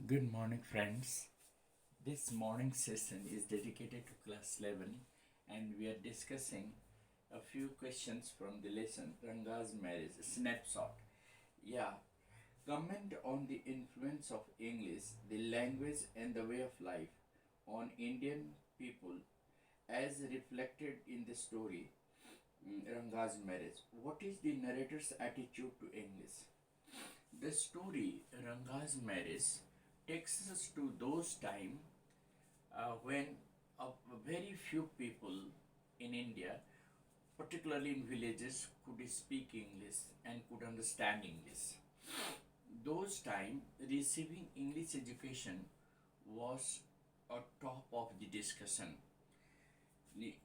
Good morning, friends. This morning session is dedicated to class 11 and we are discussing a few questions from the lesson Ranga's Marriage Snapshot. Yeah, comment on the influence of English, the language, and the way of life on Indian people as reflected in the story Ranga's Marriage. What is the narrator's attitude to English? The story Ranga's Marriage takes us to those times when very few people in India, particularly in villages, could speak English and could understand English. Those time, receiving English education was a top of the discussion. The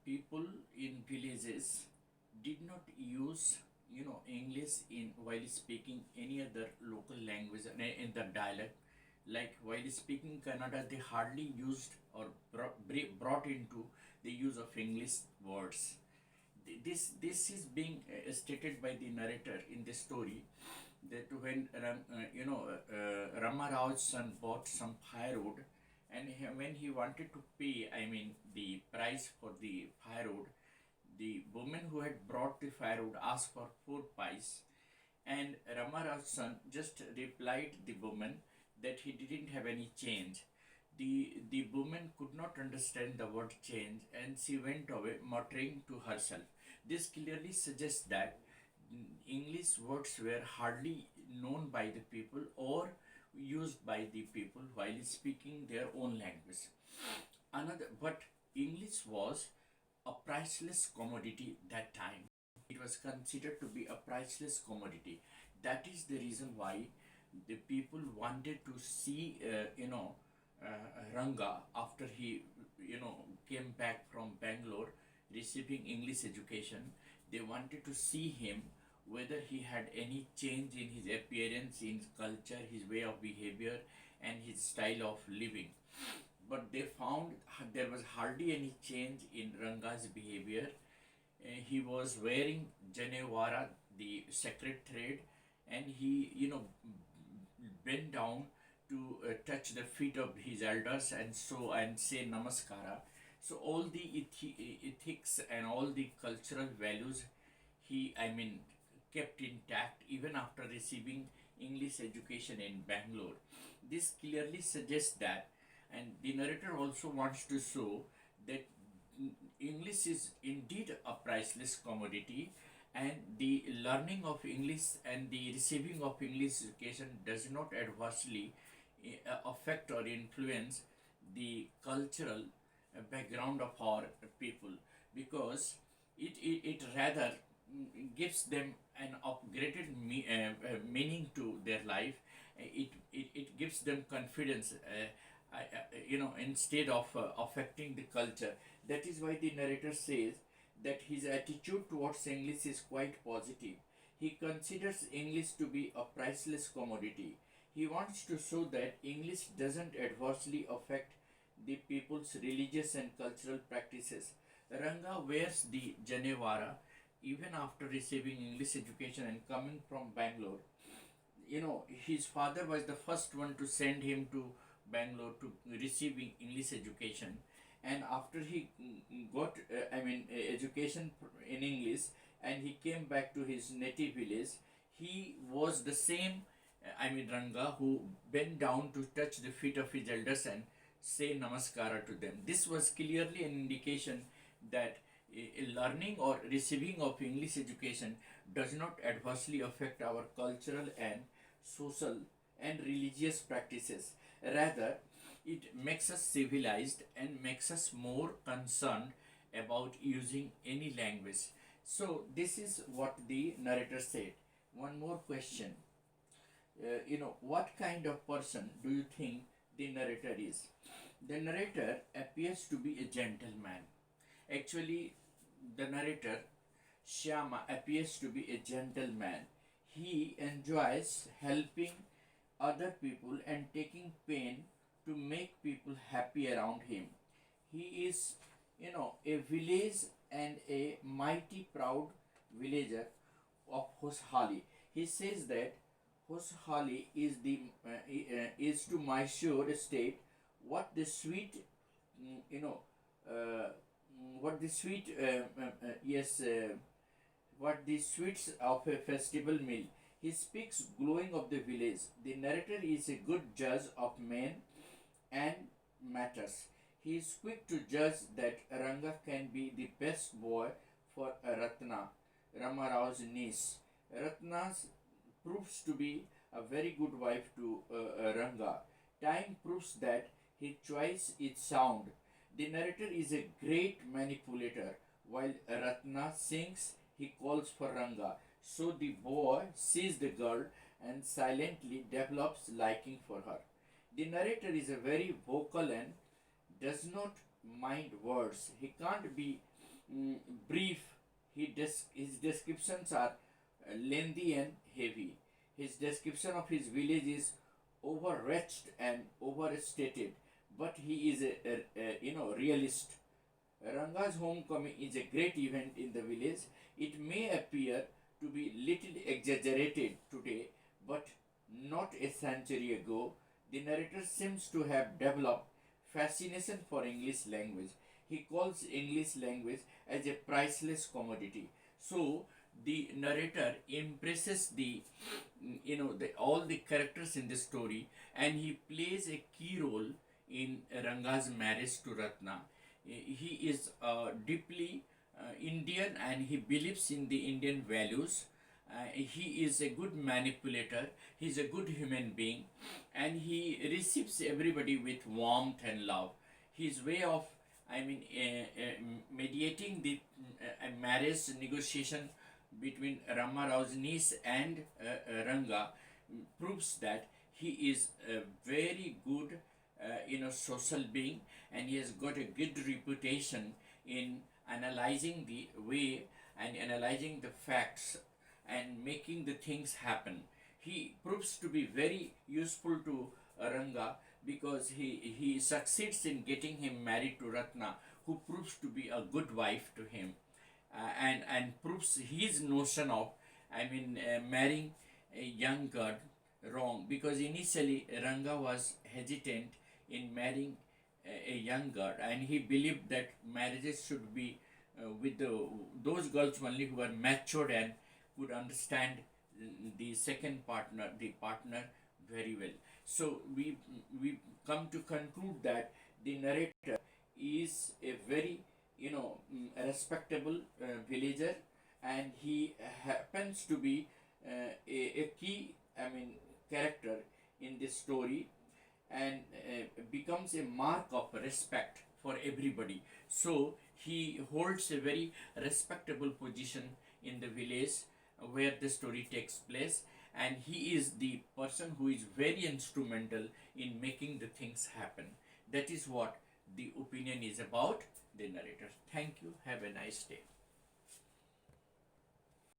people in villages did not use English in while speaking any other local language in the dialect, like while speaking Kannada, they hardly used or brought into the use of English words. This is being stated by the narrator in the story that when Rama Rao's son bought some firewood, and when he wanted to pay, I mean, the price for the firewood, the woman who had brought the firewood asked for 4 pice, and Rama Rao's son just replied the woman that he didn't have any change. The woman could not understand the word change and she went away muttering to herself. This clearly suggests that English words were hardly known by the people or used by the people while speaking their own language. But English was a priceless commodity that time. It was considered to be a priceless commodity. That is the reason why the people wanted to see, Ranga after he, came back from Bangalore receiving English education. They wanted to see him whether he had any change in his appearance, in his culture, his way of behavior, and his style of living. But they found there was hardly any change in Ranga's behavior. He was wearing Janewara, the sacred thread, and he, bent down to touch the feet of his elders and so and say namaskara. So all the ethics and all the cultural values he, I mean, kept intact even after receiving English education in Bangalore. This clearly suggests that, and the narrator also wants to show that English is indeed a priceless commodity, and the learning of English and the receiving of English education does not adversely affect or influence the cultural background of our people, because it rather gives them an upgraded meaning to their life. It gives them confidence, instead of affecting the culture. That is why the narrator says that his attitude towards English is quite positive. He considers English to be a priceless commodity. He wants to show that English doesn't adversely affect the people's religious and cultural practices. Ranga wears the Janewara even after receiving English education and coming from Bangalore. His father was the first one to send him to Bangalore to receiving English education, and after he got education in English and he came back to his native village, he was the same, Ranga, who bent down to touch the feet of his elders and say namaskara to them. This was clearly an indication that learning or receiving of English education does not adversely affect our cultural and social and religious practices. Rather, it makes us civilized and makes us more concerned about using any language. So, this is what the narrator said. One more question. What kind of person do you think the narrator is? The narrator appears to be a gentleman. Actually, the narrator, Shyama, appears to be a gentleman. He enjoys helping other people and taking pain to make people happy around him. He is, a village and a mighty proud villager of Hoshali. He says that Whose holly is to my sure estate what the sweet, you know, what the sweet, yes, what the sweets of a festival meal. He speaks glowing of the village. The narrator is a good judge of men and matters. He is quick to judge that Ranga can be the best boy for Ratna, Ramarao's niece. Ratna proves to be a very good wife to Ranga. Time proves that his choice is sound. The narrator is a great manipulator. While Ratna sings, he calls for Ranga. So the boy sees the girl and silently develops liking for her. The narrator is a very vocal and does not mind words. He can't be brief. His descriptions are lengthy and heavy. His description of his village is overreached and overstated, but he is a realist. Ranga's homecoming is a great event in the village. It may appear to be little exaggerated today, but not a century ago. The narrator seems to have developed fascination for English language. He calls English language as a priceless commodity. So the narrator impresses the all the characters in the story, and he plays a key role in Ranga's marriage to Ratna. He is deeply Indian and he believes in the Indian values. He is a good manipulator, he is a good human being, and he receives everybody with warmth and love. His way of, mediating the marriage negotiation between Rama Rao's niece and Ranga proves that he is a very good, social being, and he has got a good reputation in analyzing the way and analyzing the facts and making the things happen. He proves to be very useful to Ranga because he succeeds in getting him married to Ratna, who proves to be a good wife to him, and proves his notion of, marrying a young girl wrong, because initially Ranga was hesitant in marrying a young girl, and he believed that marriages should be with those girls only who are matured and could understand the second partner, the partner, very well. So we come to conclude that the narrator is a very respectable villager, and he happens to be a key character in this story, and becomes a mark of respect for everybody. So he holds a very respectable position in the village where the story takes place, and he is the person who is very instrumental in making the things happen. That is what the opinion is about the narrator. Thank you. Have a nice day.